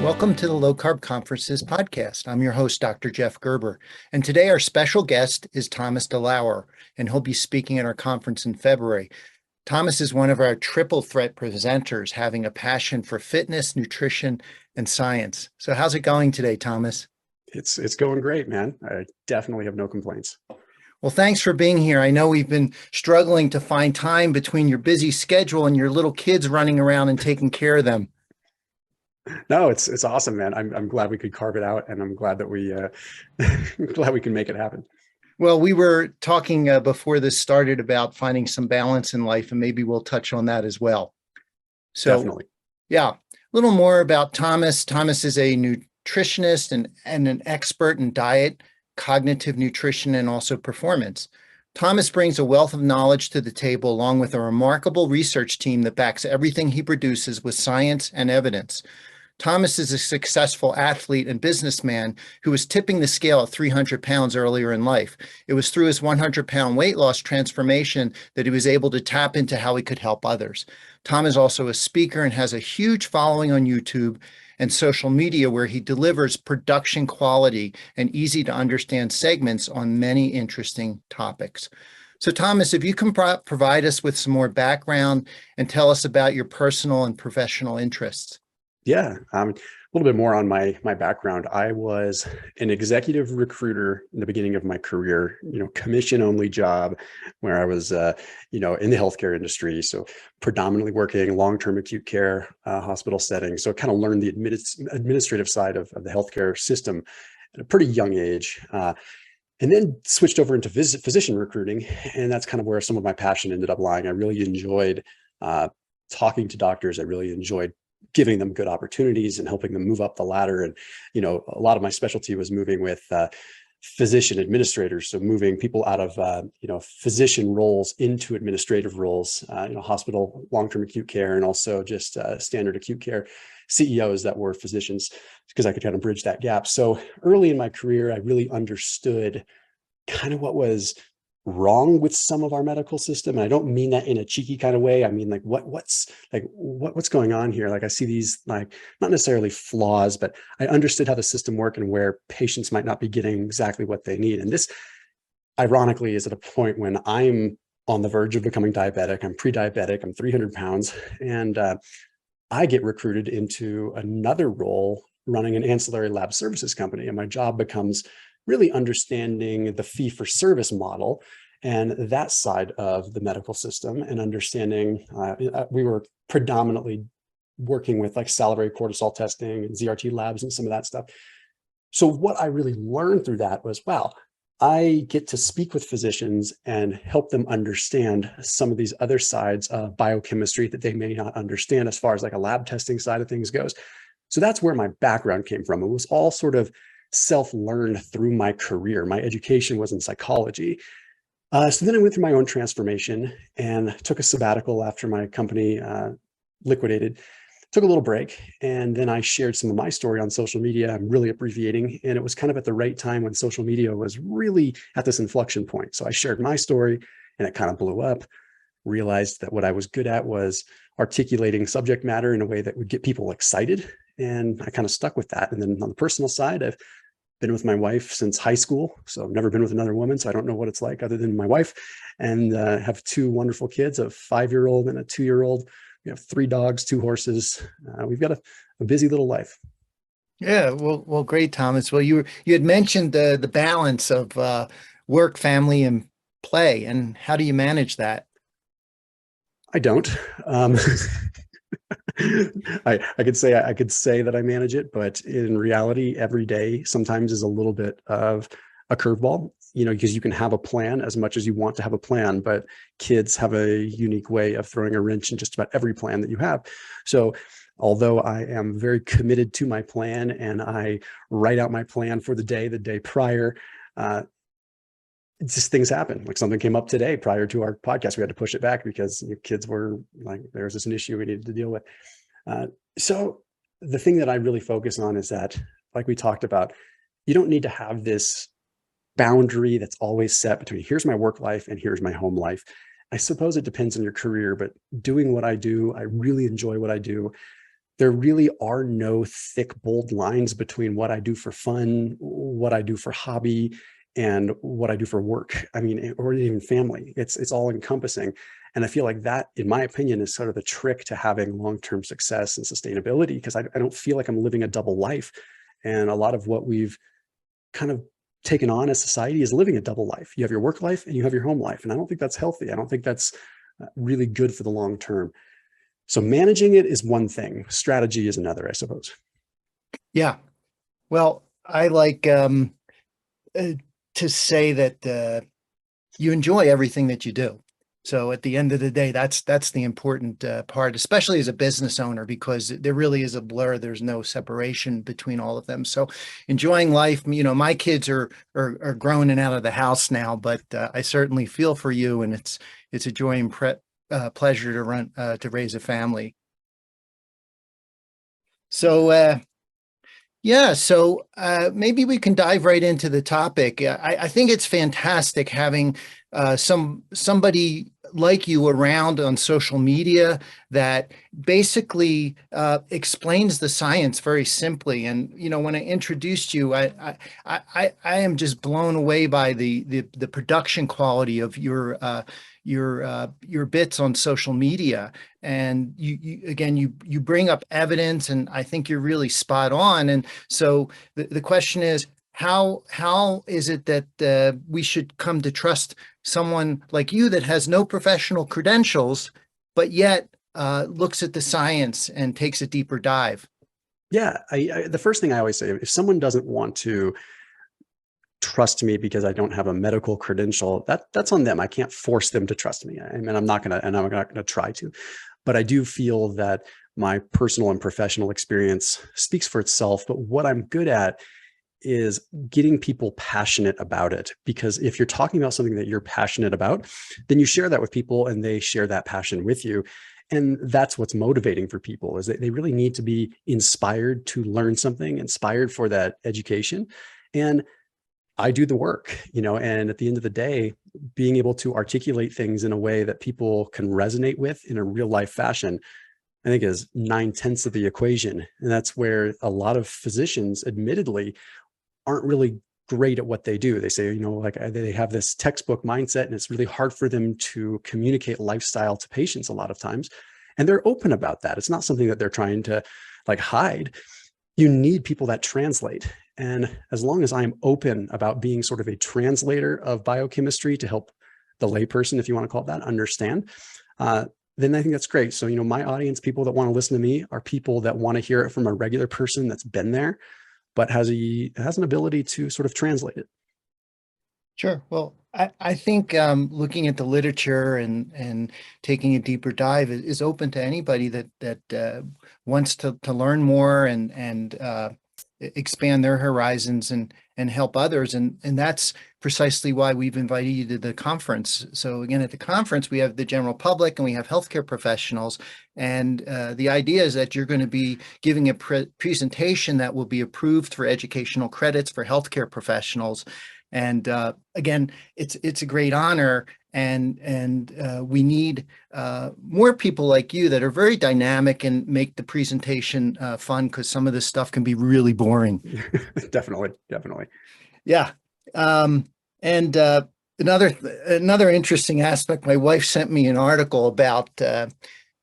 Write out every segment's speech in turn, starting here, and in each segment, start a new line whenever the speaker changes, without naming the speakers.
Welcome to the Low Carb Conferences podcast. I'm your host, Dr. Jeff Gerber, and today our special guest is Thomas DeLauer, and he'll be speaking at our conference in February. Thomas is one of our triple threat presenters, having a passion for fitness, nutrition, and science. So how's it going today, Thomas?
It's going great, man. I definitely have no complaints.
Well, thanks for being here. I know we've been struggling to find time between your busy schedule and your little kids running around and taking care of them.
No, it's awesome, man. I'm glad we could carve it out, and I'm glad that we glad we can make it happen.
Well, we were talking before this started about finding some balance in life, and maybe we'll touch on that as well. So,
Definitely.
Yeah, a little more about Thomas. Thomas is a nutritionist and an expert in diet, cognitive nutrition, and also performance. Thomas brings a wealth of knowledge to the table, along with a remarkable research team that backs everything he produces with science and evidence. Thomas is a successful athlete and businessman who was tipping the scale at 300 pounds earlier in life. It was through his 100-pound weight loss transformation that he was able to tap into how he could help others. Tom is also a speaker and has a huge following on YouTube and social media, where he delivers production quality and easy to understand segments on many interesting topics. So Thomas, if you can provide us with some more background and tell us about your personal and professional interests.
Yeah, a little bit more on my background. I was an executive recruiter in the beginning of my career, commission only job, where I was, in the healthcare industry. So predominantly working long-term acute care hospital setting. So I kind of learned the administrative side of the healthcare system at a pretty young age. And then switched over into physician recruiting. And that's kind of where some of my passion ended up lying. I really enjoyed talking to doctors. I really enjoyed giving them good opportunities and helping them move up the ladder. And, a lot of my specialty was moving with physician administrators. So moving people out of, physician roles into administrative roles, hospital, long-term acute care, and also just standard acute care CEOs that were physicians, because I could kind of bridge that gap. So early in my career, I really understood kind of what was wrong with some of our medical system. And I don't mean that in a cheeky kind of way. I mean, like what's going on here? Like I see these, like, not necessarily flaws, but I understood how the system worked and where patients might not be getting exactly what they need. And this, ironically, is at a point when I'm on the verge of becoming diabetic. I'm pre-diabetic. I'm 300 pounds. And I get recruited into another role running an ancillary lab services company. And my job becomes really understanding the fee-for-service model and that side of the medical system, and understanding, we were predominantly working with like salivary cortisol testing and ZRT labs and some of that stuff. So what I really learned through that was, wow, I get to speak with physicians and help them understand some of these other sides of biochemistry that they may not understand as far as like a lab testing side of things goes. So that's where my background came from. It was all sort of self-learned through my career. My education was in psychology. So then I went through my own transformation and took a sabbatical after my company liquidated, took a little break, and then I shared some of my story on social media. I'm really abbreviating, and it was kind of at the right time when social media was really at this inflection point. So I shared my story and it kind of blew up. Realized that what I was good at was articulating subject matter in a way that would get people excited. And I kind of stuck with that. And then on the personal side, I've been with my wife since high school. So I've never been with another woman. So I don't know what it's like other than my wife, and have two wonderful kids, a 5-year-old and a 2-year-old. We have 3 dogs, 2 horses. We've got a busy little life.
Yeah, well, great, Thomas. Well, you had mentioned the balance of work, family, and play. And how do you manage that?
I don't. I could say that I manage it, but in reality, every day sometimes is a little bit of a curveball, because you can have a plan as much as you want to have a plan, but kids have a unique way of throwing a wrench in just about every plan that you have. So although I am very committed to my plan and I write out my plan for the day prior, just things happen. Like something came up today prior to our podcast. We had to push it back because kids were like, there was an issue we needed to deal with. So the thing that I really focus on is that, like we talked about, you don't need to have this boundary that's always set between here's my work life and here's my home life. I suppose it depends on your career, but doing what I do, I really enjoy what I do. there really are no thick, bold lines between what I do for fun, what I do for hobby, and what I do for work. I mean, or even family. It's all encompassing. And I feel like that, in my opinion, is sort of the trick to having long-term success and sustainability, because I don't feel like I'm living a double life. And a lot of what we've kind of taken on as society is living a double life. You have your work life and you have your home life. And I don't think that's healthy. I don't think that's really good for the long term. So managing it is one thing. Strategy is another, I suppose.
Yeah. Well, I like to say that you enjoy everything that you do. So at the end of the day, that's the important part, especially as a business owner, because there really is a blur. There's no separation between all of them. So enjoying life, my kids are grown and out of the house now, but I certainly feel for you, and it's a joy and pleasure to raise a family. So yeah, so maybe we can dive right into the topic. I think it's fantastic having somebody like you around on social media that basically explains the science very simply. And when I introduced you, I am just blown away by the production quality of your bits on social media. And you bring up evidence, and I think you're really spot on. And so the question is, how is it that we should come to trust someone like you that has no professional credentials, but yet looks at the science and takes a deeper dive?
Yeah, the first thing I always say, if someone doesn't want to trust me because I don't have a medical credential, that's on them. I can't force them to trust me. I mean, I'm not gonna try to. But I do feel that my personal and professional experience speaks for itself. But what I'm good at is getting people passionate about it. Because if you're talking about something that you're passionate about, then you share that with people and they share that passion with you. And that's what's motivating for people, is that they really need to be inspired to learn something, inspired for that education. And I do the work, and at the end of the day, being able to articulate things in a way that people can resonate with in a real life fashion, I think is 9/10 of the equation. And that's where a lot of physicians admittedly aren't really great at what they do. They say, like they have this textbook mindset, and it's really hard for them to communicate lifestyle to patients a lot of times. And they're open about that. It's not something that they're trying to hide. You need people that translate. And as long as I'm open about being sort of a translator of biochemistry to help the layperson, if you want to call it that, understand, then I think that's great. So, my audience, people that want to listen to me, are people that want to hear it from a regular person that's been there, but has an ability to sort of translate it.
Sure. Well, I think looking at the literature and taking a deeper dive is open to anybody that wants to learn more and expand their horizons and help others. And that's precisely why we've invited you to the conference. So again, at the conference, we have the general public and we have healthcare professionals. And the idea is that you're going to be giving a presentation that will be approved for educational credits for healthcare professionals. And again, it's a great honor, and we need more people like you that are very dynamic and make the presentation fun, because some of this stuff can be really boring.
Definitely.
Yeah. And another interesting aspect, my wife sent me an article about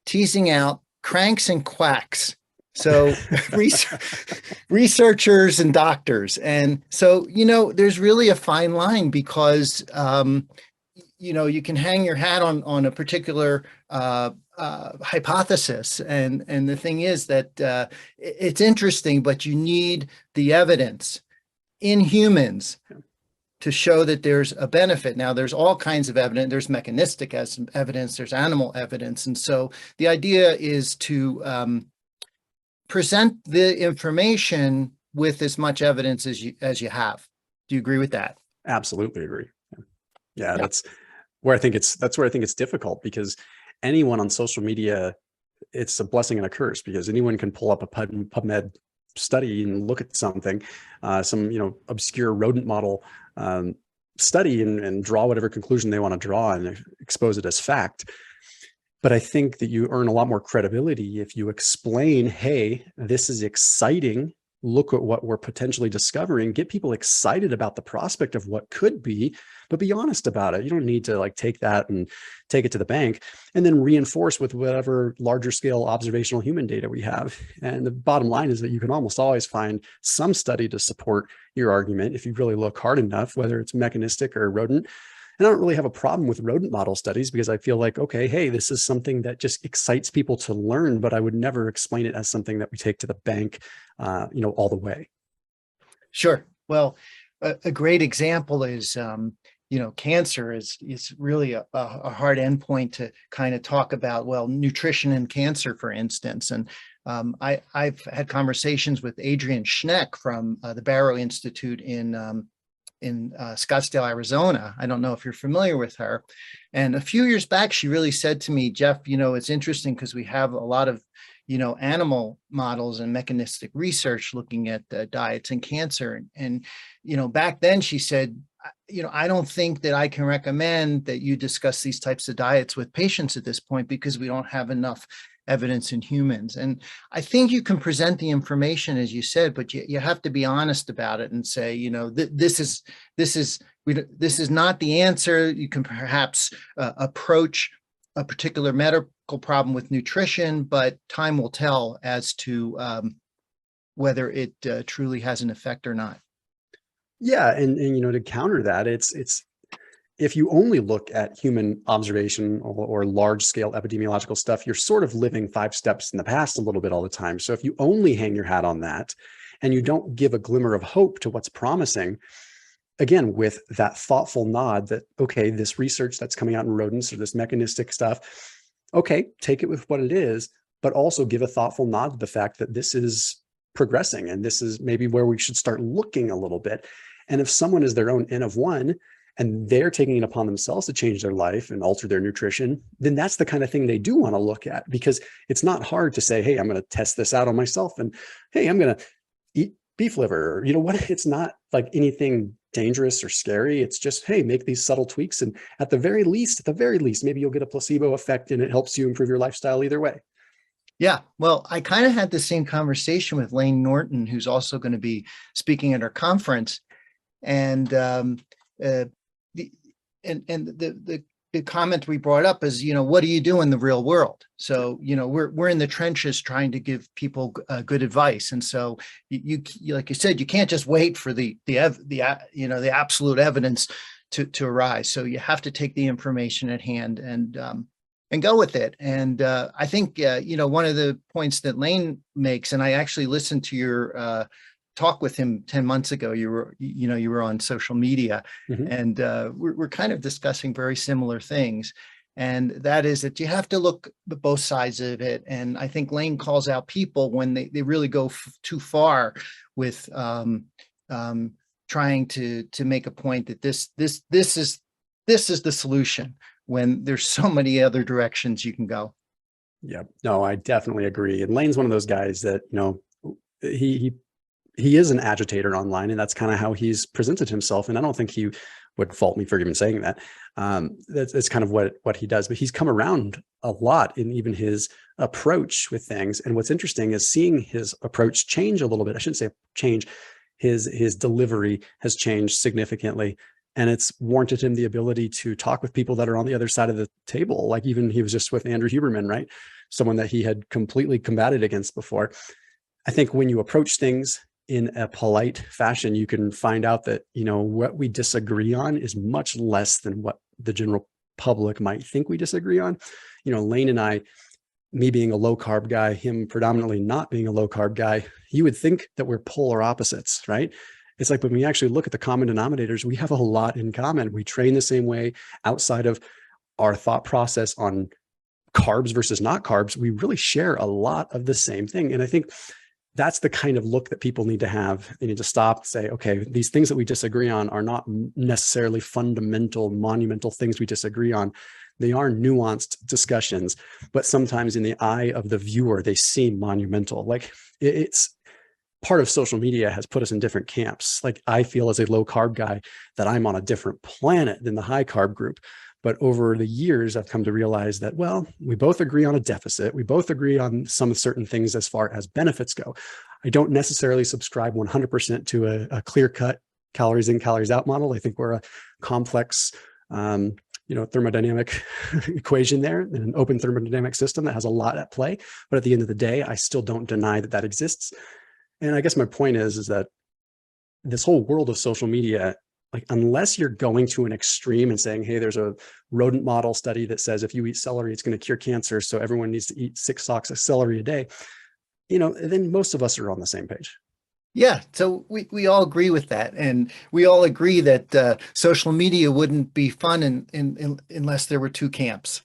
teasing out cranks and quacks. So researchers and doctors. And so, there's really a fine line, because, you can hang your hat on a particular hypothesis. And the thing is that it's interesting, but you need the evidence in humans to show that there's a benefit. Now, there's all kinds of evidence. There's mechanistic evidence, there's animal evidence. And so the idea is to present the information with as much evidence as you have. Do you agree with that?
Absolutely agree. Yeah. That's where I think it's difficult, because anyone on social media, it's a blessing and a curse, because anyone can pull up a PubMed study and look at something, some obscure rodent model study, and draw whatever conclusion they want to draw and expose it as fact. But I think that you earn a lot more credibility if you explain, hey, this is exciting. Look at what we're potentially discovering, get people excited about the prospect of what could be, but be honest about it. You don't need to like take that and take it to the bank, and then reinforce with whatever larger scale observational human data we have. And the bottom line is that you can almost always find some study to support your argument if you really look hard enough, whether it's mechanistic or rodent. And I don't really have a problem with rodent model studies because I feel like, okay, hey, this is something that just excites people to learn, but I would never explain it as something that we take to the bank, all the way.
Sure. Well, a great example is, cancer is really a hard endpoint to kind of talk about, well, nutrition and cancer, for instance. And I've had conversations with Adrienne Schneck from the Barrow Institute in Scottsdale, Arizona. I don't know if you're familiar with her. And a few years back, she really said to me, Jeff, it's interesting because we have a lot of, animal models and mechanistic research looking at diets and cancer. And, back then she said, I don't think that I can recommend that you discuss these types of diets with patients at this point because we don't have enough evidence in humans. And I think you can present the information, as you said, but you have to be honest about it and say, this is not the answer. You can perhaps approach a particular medical problem with nutrition, but time will tell as to whether it truly has an effect or not.
Yeah, and to counter that, it's if you only look at human observation or large scale epidemiological stuff, you're sort of living 5 steps in the past a little bit all the time. So if you only hang your hat on that and you don't give a glimmer of hope to what's promising, again, with that thoughtful nod that, okay, this research that's coming out in rodents or this mechanistic stuff, okay, take it with what it is, but also give a thoughtful nod to the fact that this is progressing and this is maybe where we should start looking a little bit. And if someone is their own N of one and they're taking it upon themselves to change their life and alter their nutrition, then that's the kind of thing they do want to look at, because it's not hard to say, hey, I'm going to test this out on myself, and hey, I'm going to eat beef liver, or what, it's not like anything dangerous or scary. It's just, hey, make these subtle tweaks. And at the very least, maybe you'll get a placebo effect and it helps you improve your lifestyle either way.
Yeah, well, I kind of had the same conversation with Lane Norton, who's also going to be speaking at our conference. And the comment we brought up is, what do you do in the real world? So, we're in the trenches trying to give people good advice. And so you like you said, you can't just wait for the absolute evidence to arise. So you have to take the information at hand and go with it. And I think, one of the points that Lane makes, and I actually listened to your talk with him 10 months ago. You were on social media, mm-hmm. and we're kind of discussing very similar things. And that is that you have to look at both sides of it. And I think Lane calls out people when they really go too far with trying to make a point that this is the solution, when there's so many other directions you can go.
Yeah, no, I definitely agree. And Lane's one of those guys that, he is an agitator online, and that's kind of how he's presented himself. And I don't think he would fault me for even saying that. That's kind of what he does, but he's come around a lot in even his approach with things. And what's interesting is seeing his approach change a little bit. I shouldn't say change. His delivery has changed significantly. And it's warranted him the ability to talk with people that are on the other side of the table. Like even he was just with Andrew Huberman, right? Someone that he had completely combated against before. I think when you approach things in a polite fashion, you can find out that, what we disagree on is much less than what the general public might think we disagree on. Lane and I, me being a low carb guy, him predominantly not being a low carb guy, you would think that we're polar opposites, right? It's like when we actually look at the common denominators, we have a lot in common. We train the same way. Outside of our thought process on carbs versus not carbs, we really share a lot of the same thing. And I think that's the kind of look that people need to have. They need to stop and say, okay, these things that we disagree on are not necessarily fundamental, monumental things we disagree on. They are nuanced discussions, but sometimes in the eye of the viewer, they seem monumental. Like it's part of social media has put us in different camps. Like I feel as a low carb guy that I'm on a different planet than the high carb group. But over the years, I've come to realize that, well, we both agree on a deficit. We both agree on some certain things as far as benefits go. I don't necessarily subscribe 100% to a clear-cut calories in, calories out model. I think we're a complex, thermodynamic equation there, in an open thermodynamic system that has a lot at play. But at the end of the day, I still don't deny that that exists. And I guess my point is that this whole world of social media, like, unless you're going to an extreme and saying, hey, there's a rodent model study that says if you eat celery, it's going to cure cancer, so everyone needs to eat 6 stalks of celery a day, then most of us are on the same page.
Yeah, so we all agree with that, and we all agree that social media wouldn't be fun unless there were two camps.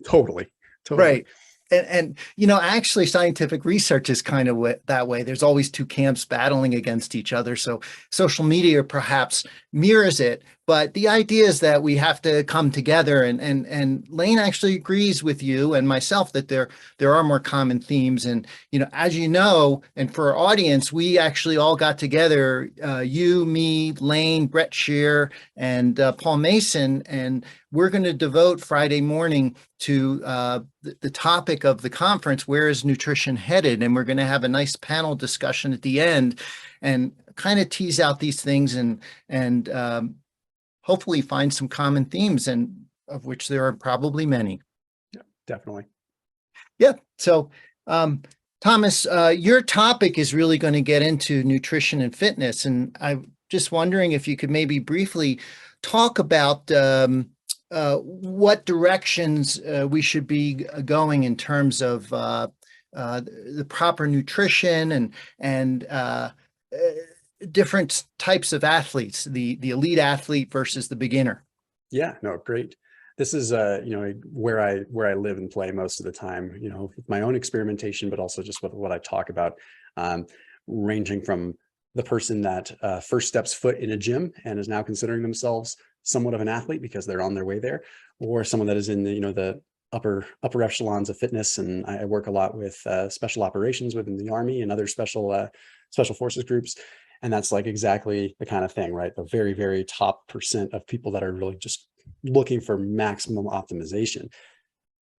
Totally.
Right. And actually scientific research is kind of that way. There's always two camps battling against each other. So social media perhaps mirrors it, but the idea is that we have to come together, and Lane actually agrees with you and myself that there are more common themes. And, as you know, and for our audience, we actually all got together, you, me, Lane, Brett Shear, and Paul Mason, and we're going to devote Friday morning to the topic of the conference, where is nutrition headed? And we're going to have a nice panel discussion at the end and kind of tease out these things and hopefully find some common themes, and of which there are probably many.
Yeah, definitely.
Yeah. So, Thomas, your topic is really going to get into nutrition and fitness. And I'm just wondering if you could maybe briefly talk about what directions we should be going in terms of the proper nutrition and different types of athletes, the elite athlete versus the beginner.
Yeah, no, great. This is where I live and play most of the time, with my own experimentation, but also just with what I talk about, ranging from the person that first steps foot in a gym and is now considering themselves somewhat of an athlete because they're on their way there, or someone that is in the upper echelons of fitness. And I work a lot with special operations within the Army and other special forces groups. And that's like exactly the kind of thing, right? The very, very top % of people that are really just looking for maximum optimization.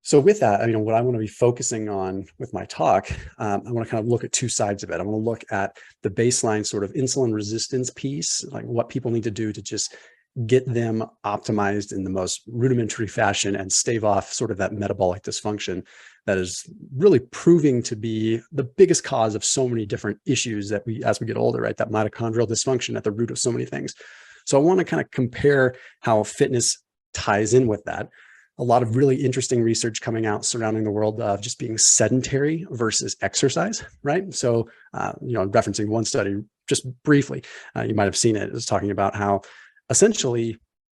So with that, what I want to be focusing on with my talk, I want to kind of look at two sides of it. I want to look at the baseline sort of insulin resistance piece, like what people need to do to just get them optimized in the most rudimentary fashion and stave off sort of that metabolic dysfunction that is really proving to be the biggest cause of so many different issues that as we get older, right? That mitochondrial dysfunction at the root of so many things. So I want to kind of compare how fitness ties in with that. A lot of really interesting research coming out surrounding the world of just being sedentary versus exercise, right? So, referencing one study just briefly, you might have seen it, is talking about how essentially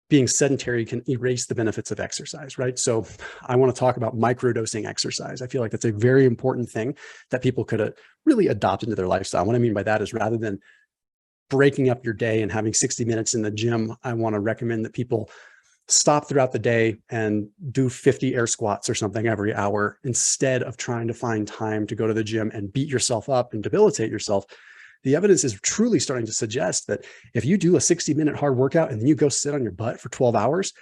being sedentary can erase the benefits of exercise, right? So I want to talk about microdosing exercise. I feel like that's a very important thing that people could really adopt into their lifestyle. What I mean by that is, rather than breaking up your day and having 60 minutes in the gym, I want to recommend that people stop throughout the day and do 50 air squats or something every hour, instead of trying to find time to go to the gym and beat yourself up and debilitate yourself. The evidence is truly starting to suggest that if you do a 60-minute hard workout and then you go sit on your butt for 12 hours,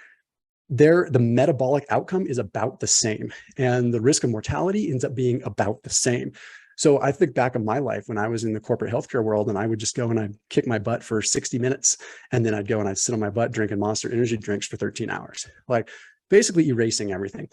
the metabolic outcome is about the same, and the risk of mortality ends up being about the same. So I think back on my life when I was in the corporate healthcare world, and I would just go and I'd kick my butt for 60 minutes, and then I'd go and I'd sit on my butt drinking Monster energy drinks for 13 hours, like basically erasing everything.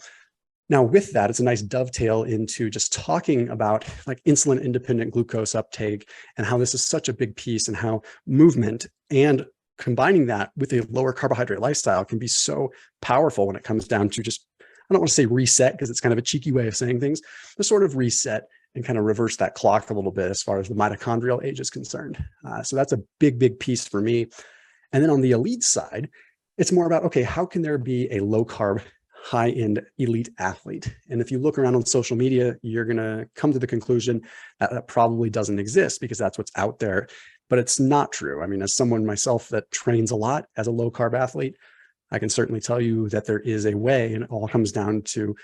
Now, with that, it's a nice dovetail into just talking about like insulin independent glucose uptake and how this is such a big piece, and how movement and combining that with a lower carbohydrate lifestyle can be so powerful when it comes down to just, I don't want to say reset because it's kind of a cheeky way of saying things, but sort of reset and kind of reverse that clock a little bit as far as the mitochondrial age is concerned. So that's a big, big piece for me. And then on the elite side, it's more about, okay, how can there be a low carb, high-end elite athlete? And if you look around on social media, you're going to come to the conclusion that that probably doesn't exist because that's what's out there. But it's not true. I mean, as someone myself that trains a lot as a low carb athlete, I can certainly tell you that there is a way, and it all comes down to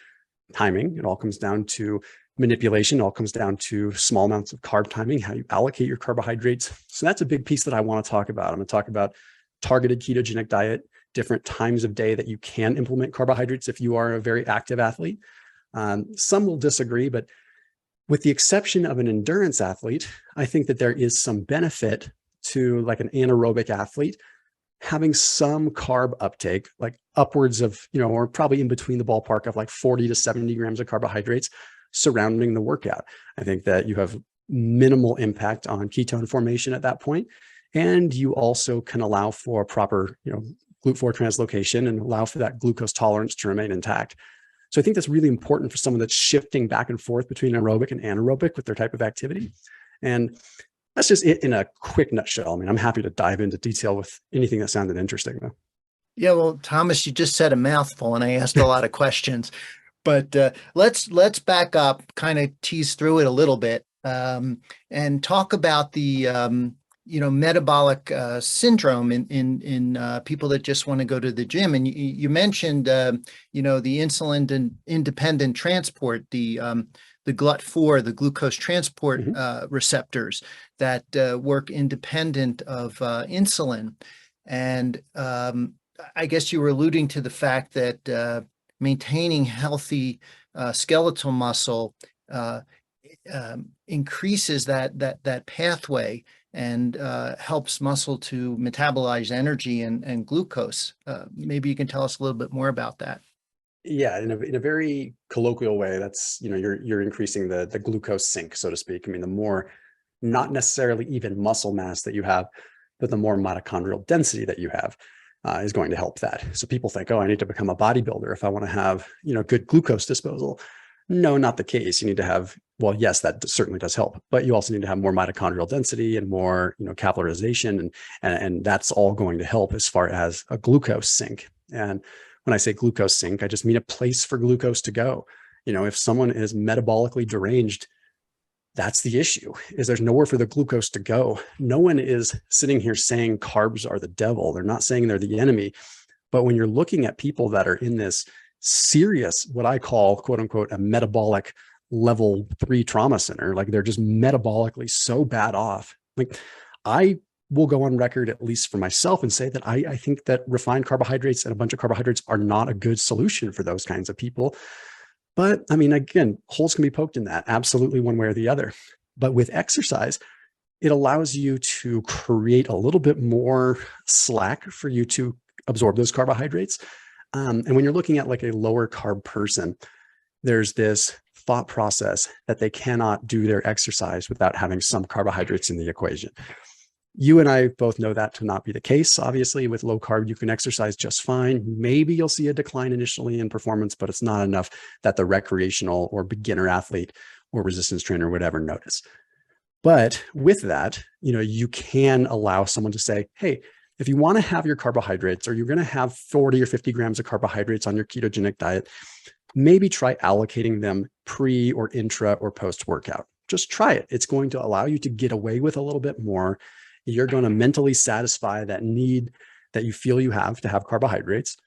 timing. It all comes down to manipulation. It all comes down to small amounts of carb timing, how you allocate your carbohydrates. So that's a big piece that I want to talk about. I'm going to talk about targeted ketogenic diet different times of day that you can implement carbohydrates if you are a very active athlete. Some will disagree, but with the exception of an endurance athlete, I think that there is some benefit to like an anaerobic athlete having some carb uptake, like upwards of, or probably in between the ballpark of like 40 to 70 grams of carbohydrates surrounding the workout. I think that you have minimal impact on ketone formation at that point. And you also can allow for proper, GLUT4 translocation and allow for that glucose tolerance to remain intact. So I think that's really important for someone that's shifting back and forth between aerobic and anaerobic with their type of activity. And that's just it in a quick nutshell. I mean, I'm happy to dive into detail with anything that sounded interesting, though.
Yeah, well, Thomas, you just said a mouthful, and I asked a lot of questions. But let's back up, kind of tease through it a little bit, and talk about the metabolic syndrome in people that just want to go to the gym. And you mentioned the insulin independent transport, the GLUT4, the glucose transport receptors that work independent of insulin. And I guess you were alluding to the fact that maintaining healthy skeletal muscle increases that pathway and helps muscle to metabolize energy and glucose. Maybe you can tell us a little bit more about that.
Yeah, in a very colloquial way, that's, you're increasing the glucose sink, so to speak. I mean, the more, not necessarily even muscle mass that you have, but the more mitochondrial density that you have is going to help that. So people think, oh, I need to become a bodybuilder if I want to have, good glucose disposal. No, not the case. You need to have, well, yes, that certainly does help, but you also need to have more mitochondrial density and more, capillarization, and that's all going to help as far as a glucose sink. And when I say glucose sink, I just mean a place for glucose to go. If someone is metabolically deranged, that's the issue, is there's nowhere for the glucose to go. No one is sitting here saying carbs are the devil. They're not saying they're the enemy. But when you're looking at people that are in this serious, what I call, quote unquote, a metabolic level 3 trauma center, like they're just metabolically so bad off. Like, I will go on record, at least for myself, and say that I think that refined carbohydrates and a bunch of carbohydrates are not a good solution for those kinds of people. But I mean, again, holes can be poked in that, absolutely, one way or the other. But with exercise, it allows you to create a little bit more slack for you to absorb those carbohydrates. And when you're looking at like a lower carb person, there's this thought process that they cannot do their exercise without having some carbohydrates in the equation. You and I both know that to not be the case. Obviously, with low carb, you can exercise just fine. Maybe you'll see a decline initially in performance, but it's not enough that the recreational or beginner athlete or resistance trainer would ever notice. But with that, you can allow someone to say, hey, if you want to have your carbohydrates, or you're going to have 40 or 50 grams of carbohydrates on your ketogenic diet, maybe try allocating them pre or intra or post workout. Just try it. It's going to allow you to get away with a little bit more. You're going to mentally satisfy that need that you feel you have to have carbohydrates.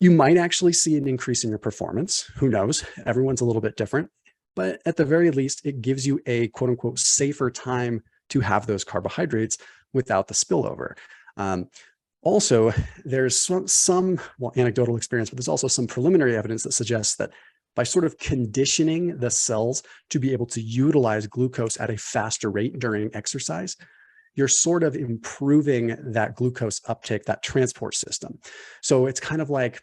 You might actually see an increase in your performance. Who knows? Everyone's a little bit different. But at the very least, it gives you a quote unquote safer time to have those carbohydrates without the spillover. Also, there's some anecdotal experience, but there's also some preliminary evidence that suggests that by sort of conditioning the cells to be able to utilize glucose at a faster rate during exercise, you're sort of improving that glucose uptake, that transport system. So it's kind of like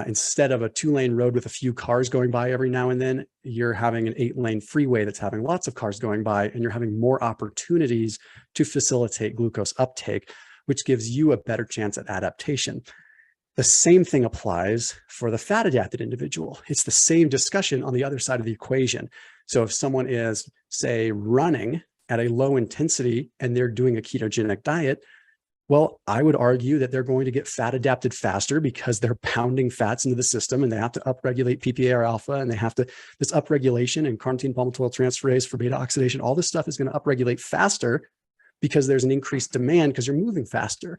instead of a 2-lane road with a few cars going by every now and then, you're having an 8-lane freeway that's having lots of cars going by, and you're having more opportunities to facilitate glucose uptake, which gives you a better chance at adaptation. The same thing applies for the fat adapted individual. It's the same discussion on the other side of the equation. So if someone is, say, running at a low intensity and they're doing a ketogenic diet, well, I would argue that they're going to get fat adapted faster because they're pounding fats into the system, and they have to upregulate PPAR alpha, and they have to, this upregulation and carnitine palmitoyl transferase for beta oxidation, all this stuff is going to upregulate faster because there's an increased demand because you're moving faster.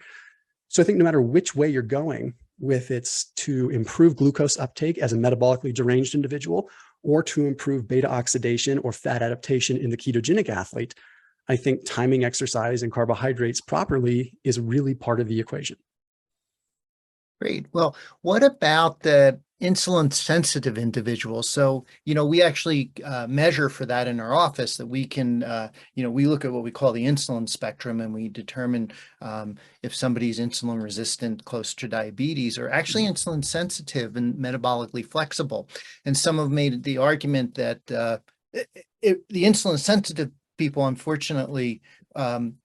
So I think no matter which way you're going with, it's to improve glucose uptake as a metabolically deranged individual, or to improve beta oxidation or fat adaptation in the ketogenic athlete, I think timing exercise and carbohydrates properly is really part of the equation.
Great. Well, what about the insulin sensitive individuals? So, we actually measure for that in our office that we can, we look at what we call the insulin spectrum and we determine if somebody's insulin resistant, close to diabetes, or actually
Mhm.
insulin sensitive and metabolically flexible. And some have made the argument that the insulin sensitive people, unfortunately,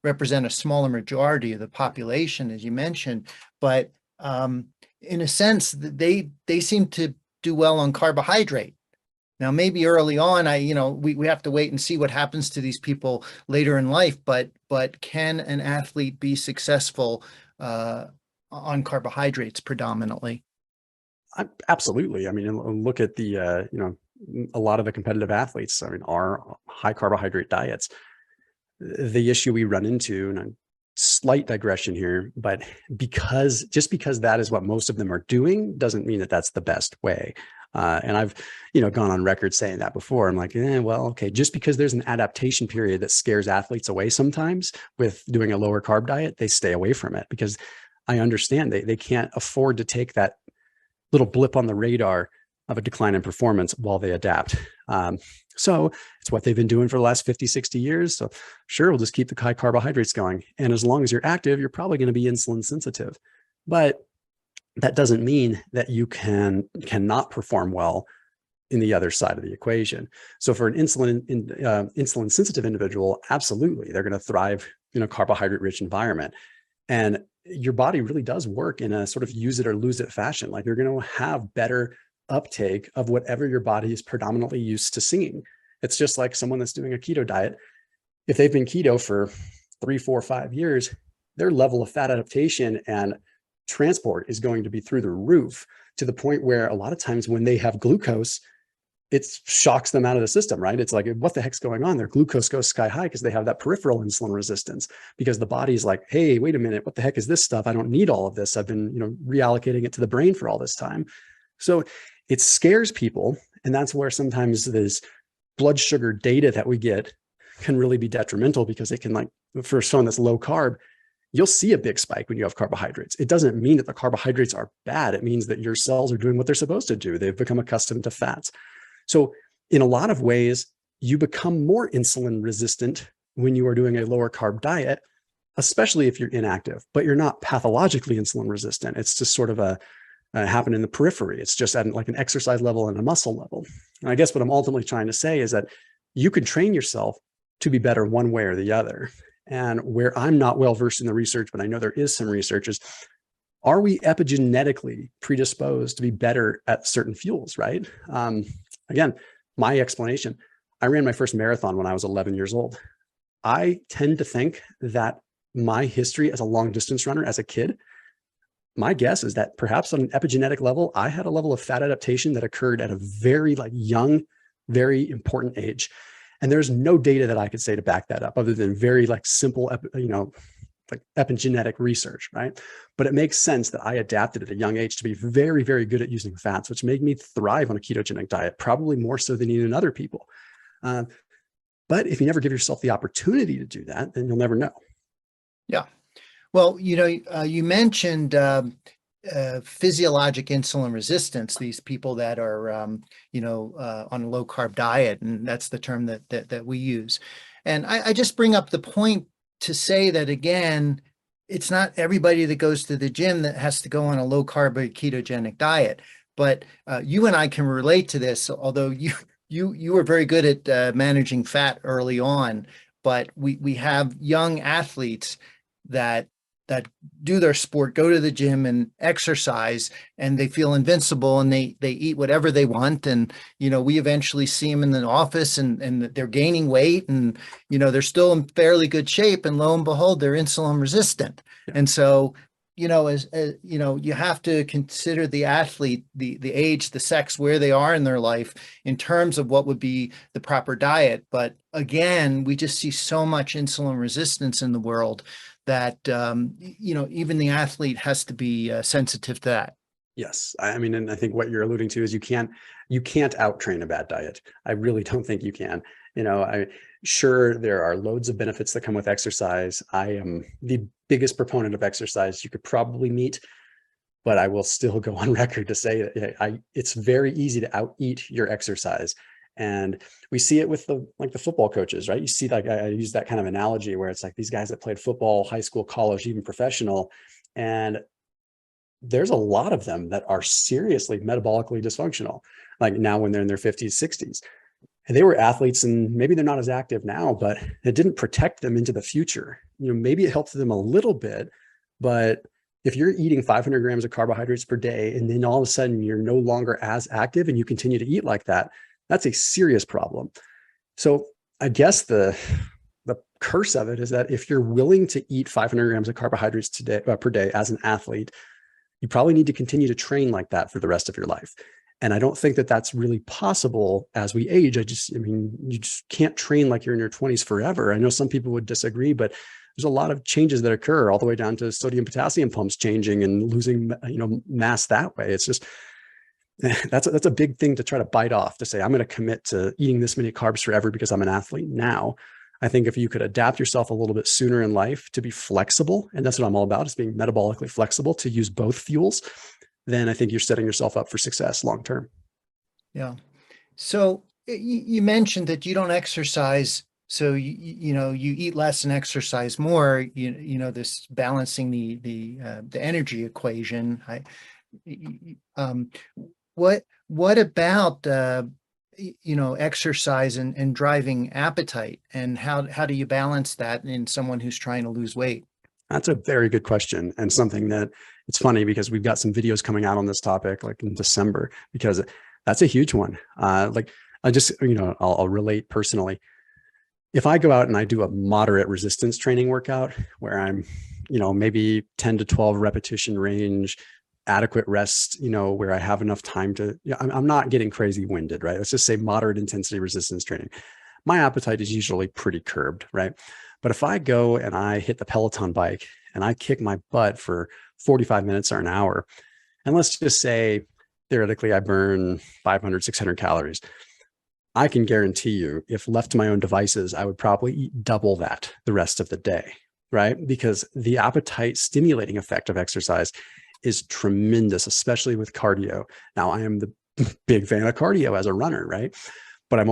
represent a smaller majority of the population, as you mentioned, but in a sense, they seem to do well on carbohydrate. Now, maybe early on, we have to wait and see what happens to these people later in life, but can an athlete be successful on carbohydrates predominantly?
Absolutely. I mean, and look at the, a lot of the competitive athletes, I mean, are high carbohydrate diets. The issue we run into, and a slight digression here, but just because that is what most of them are doing doesn't mean that that's the best way. And I've, gone on record saying that before. I'm like, well, okay, just because there's an adaptation period that scares athletes away sometimes with doing a lower carb diet, they stay away from it because I understand they can't afford to take that little blip on the radar of a decline in performance while they adapt. So it's what they've been doing for the last 50, 60 years. So sure, we'll just keep the high carbohydrates going. And as long as you're active, you're probably going to be insulin sensitive. But that doesn't mean that you cannot perform well in the other side of the equation. So for an insulin sensitive individual, absolutely, they're going to thrive in a carbohydrate rich environment. And your body really does work in a sort of use it or lose it fashion. Like you're going to have better uptake of whatever your body is predominantly used to seeing. It's just like someone that's doing a keto diet. If they've been keto for 3, 4, 5 years, their level of fat adaptation and transport is going to be through the roof, to the point where a lot of times when they have glucose, it shocks them out of the system, right? It's like, what the heck's going on? Their glucose goes sky high because they have that peripheral insulin resistance, because the body's like, hey, wait a minute, what the heck is this stuff? I don't need all of this. I've been, reallocating it to the brain for all this time. So it scares people. And that's where sometimes this blood sugar data that we get can really be detrimental, because it can, like, for someone that's low carb, you'll see a big spike when you have carbohydrates. It doesn't mean that the carbohydrates are bad. It means that your cells are doing what they're supposed to do. They've become accustomed to fats. So in a lot of ways, you become more insulin resistant when you are doing a lower carb diet, especially if you're inactive, but you're not pathologically insulin resistant. It's just sort of happen in the periphery. It's just at like an exercise level and a muscle level. And I guess what I'm ultimately trying to say is that you can train yourself to be better one way or the other. And where I'm not well versed in the research, but I know there is some research, is, are we epigenetically predisposed to be better at certain fuels, right? Again, my explanation, I ran my first marathon when I was 11 years old. I tend to think that my history as a long distance runner as a kid, my guess is that perhaps on an epigenetic level, I had a level of fat adaptation that occurred at a very young, very important age. And there's no data that I could say to back that up, other than very simple, epigenetic research, right? But it makes sense that I adapted at a young age to be very, very good at using fats, which made me thrive on a ketogenic diet, probably more so than even other people. But if you never give yourself the opportunity to do that, then you'll never know.
Yeah. Well, you mentioned physiologic insulin resistance, these people that are, on a low carb diet, and that's the term that we use. And I just bring up the point to say that, again, it's not everybody that goes to the gym that has to go on a low carb or ketogenic diet. But you and I can relate to this, although you were very good at managing fat early on. But we have young athletes that do their sport, go to the gym and exercise, and they feel invincible, and they eat whatever they want. And, we eventually see them in the office, and they're gaining weight, and, they're still in fairly good shape. And lo and behold, they're insulin resistant.
Yeah.
And so, as you have to consider the athlete, the age, the sex, where they are in their life in terms of what would be the proper diet. But again, we just see so much insulin resistance in the world that even the athlete has to be sensitive to that.
Yes. I mean, and I think what you're alluding to is you can't out train a bad diet. I really don't think you can. Sure, there are loads of benefits that come with exercise. I am the biggest proponent of exercise you could probably meet. but I will still go on record to say that it's very easy to out eat your exercise. And we see it with the football coaches, right? You see, like I use that kind of analogy where it's like these guys that played football, high school, college, even professional, and there's a lot of them that are seriously metabolically dysfunctional, like now when they're in their 50s, 60s. And they were athletes, and maybe they're not as active now, but it didn't protect them into the future. Maybe it helped them a little bit, but if you're eating 500 grams of carbohydrates per day, and then all of a sudden you're no longer as active and you continue to eat like that, that's a serious problem. So I guess the curse of it is that if you're willing to eat 500 grams of carbohydrates per day as an athlete, you probably need to continue to train like that for the rest of your life. And I don't think that that's really possible as we age. You just can't train like you're in your 20s forever. I know some people would disagree, but there's a lot of changes that occur all the way down to sodium potassium pumps changing and losing, mass that way. It's just, that's a big thing to try to bite off, to say, I'm going to commit to eating this many carbs forever because I'm an athlete now. I think if you could adapt yourself a little bit sooner in life to be flexible, and that's what I'm all about, is being metabolically flexible to use both fuels, then I think you're setting yourself up for success long term.
Yeah. So you mentioned that you don't exercise, so you eat less and exercise more. This balancing the energy equation. What about exercise and driving appetite, and how do you balance that in someone who's trying to lose weight?
That's a very good question, and something that it's funny because we've got some videos coming out on this topic like in December, because that's a huge one. I'll relate personally. If I go out and I do a moderate resistance training workout where I'm, maybe 10 to 12 repetition range, adequate rest, where I have enough time to, I'm not getting crazy winded, right? Let's just say moderate intensity resistance training. My appetite is usually pretty curbed, right? But if I go and I hit the Peloton bike and I kick my butt for 45 minutes or an hour, and let's just say theoretically I burn 500, 600 calories, I can guarantee you, if left to my own devices, I would probably eat double that the rest of the day, right? Because the appetite stimulating effect of exercise is tremendous, especially with cardio. Now, I am the big fan of cardio as a runner, right? But I'm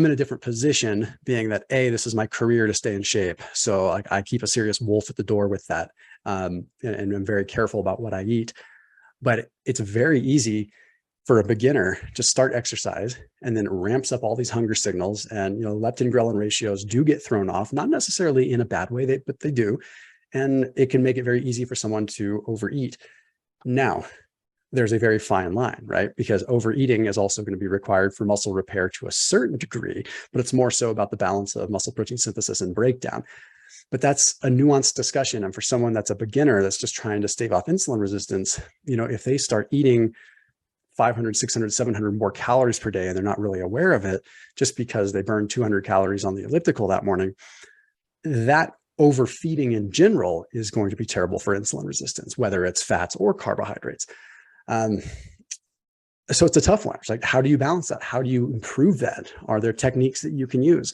in a different position, being that this is my career to stay in shape. So I keep a serious wolf at the door with that. And I'm very careful about what I eat. But it's very easy for a beginner to start exercise and then ramps up all these hunger signals, and leptin ghrelin ratios do get thrown off, not necessarily in a bad way, but they do. And it can make it very easy for someone to overeat. Now, there's a very fine line, right? Because overeating is also going to be required for muscle repair to a certain degree, but it's more so about the balance of muscle protein synthesis and breakdown. But that's a nuanced discussion. And for someone that's a beginner that's just trying to stave off insulin resistance, if they start eating 500, 600, 700 more calories per day and they're not really aware of it, just because they burned 200 calories on the elliptical that morning, that overfeeding in general is going to be terrible for insulin resistance, whether it's fats or carbohydrates. So it's a tough one. It's like, how do you balance that? How do you improve that? Are there techniques that you can use?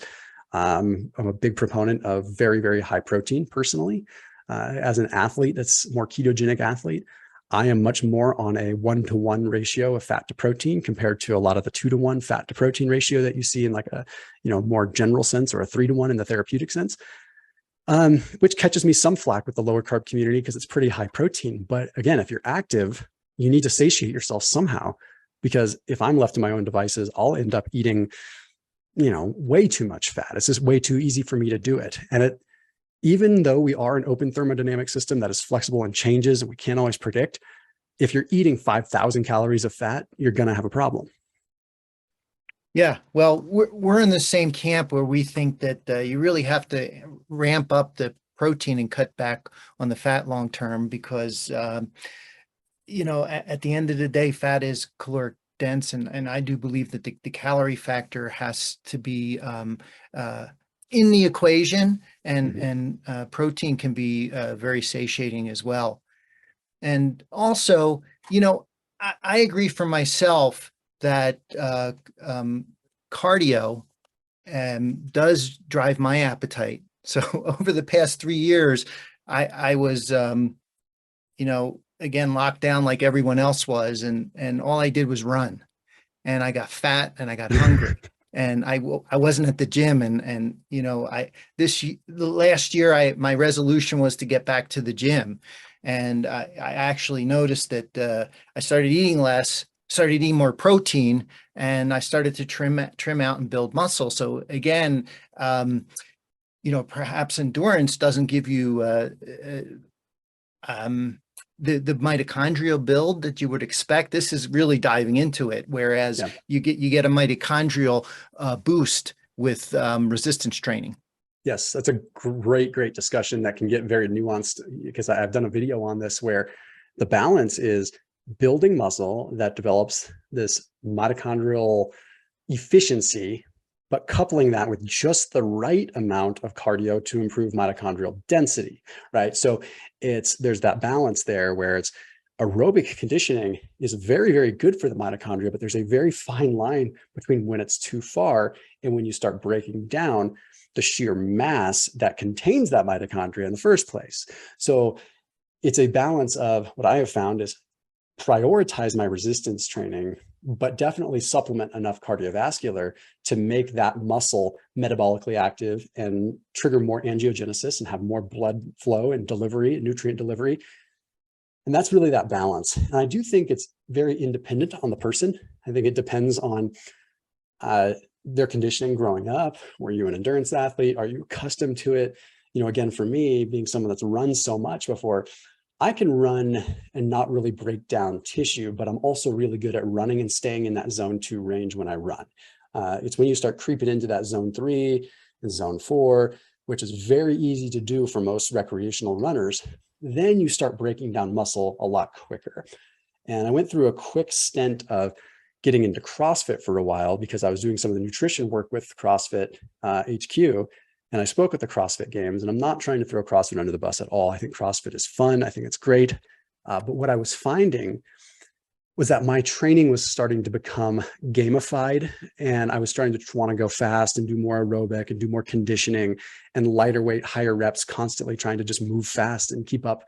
I'm a big proponent of very, very high protein personally. As an athlete that's more ketogenic athlete, I am much more on a 1-to-1 ratio of fat to protein compared to a lot of the 2-to-1 fat to protein ratio that you see in like a, more general sense, or a 3-to-1 in the therapeutic sense. Which catches me some flack with the lower carb community because it's pretty high protein. But again, if you're active, you need to satiate yourself somehow, because if I'm left to my own devices, I'll end up eating, way too much fat. It's just way too easy for me to do it. And even though we are an open thermodynamic system that is flexible and changes and we can't always predict, if you're eating 5,000 calories of fat, you're going to have a problem.
Yeah, well, we're in the same camp where we think that you really have to ramp up the protein and cut back on the fat long term, because at the end of the day, fat is caloric dense, and I do believe that the calorie factor has to be in the equation, and protein can be very satiating as well. And also, I agree for myself that cardio does drive my appetite. So over the past 3 years, I was, again, locked down like everyone else was. And all I did was run, and I got fat and I got hungry. And I wasn't at the gym, and you know, the last year my resolution was to get back to the gym, and I actually noticed that I started eating less, started eating more protein, and I started to trim out and build muscle. So again, you know, perhaps endurance doesn't give you um, the mitochondrial build that you would expect. This is really diving into it, whereas
Yeah.
you get a mitochondrial boost with resistance training.
Yes, that's a great discussion that can get very nuanced, because I've done a video on this where the balance is building muscle that develops this mitochondrial efficiency, but coupling that with just the right amount of cardio to improve mitochondrial density, right? So there's that balance there where it's aerobic conditioning is very good for the mitochondria, but there's a very fine line between when it's too far and when you start breaking down the sheer mass that contains that mitochondria in the first place. So it's a balance of what I have found is prioritize my resistance training, but definitely supplement enough cardiovascular to make that muscle metabolically active and trigger more angiogenesis and have more blood flow and delivery, nutrient delivery. And that's really that balance. And I do think it's very independent on the person. I think it depends on their conditioning growing up. Were you an endurance athlete? Are you accustomed to it? You know, again, for me, being someone that's run so much before, I can run and not really break down tissue, but I'm also really good at running and staying in that zone 2 range when I run. It's when you start creeping into that zone 3 and zone 4, which is very easy to do for most recreational runners, then you start breaking down muscle a lot quicker. And I went through a quick stint of getting into CrossFit for a while because I was doing some of the nutrition work with CrossFit HQ. And I spoke at the CrossFit Games, and I'm not trying to throw CrossFit under the bus at all. I think CrossFit is fun. I think it's great. But what I was finding was that my training was starting to become gamified, and I was starting to want to go fast and do more aerobic and do more conditioning and lighter weight, higher reps, constantly trying to just move fast and keep up,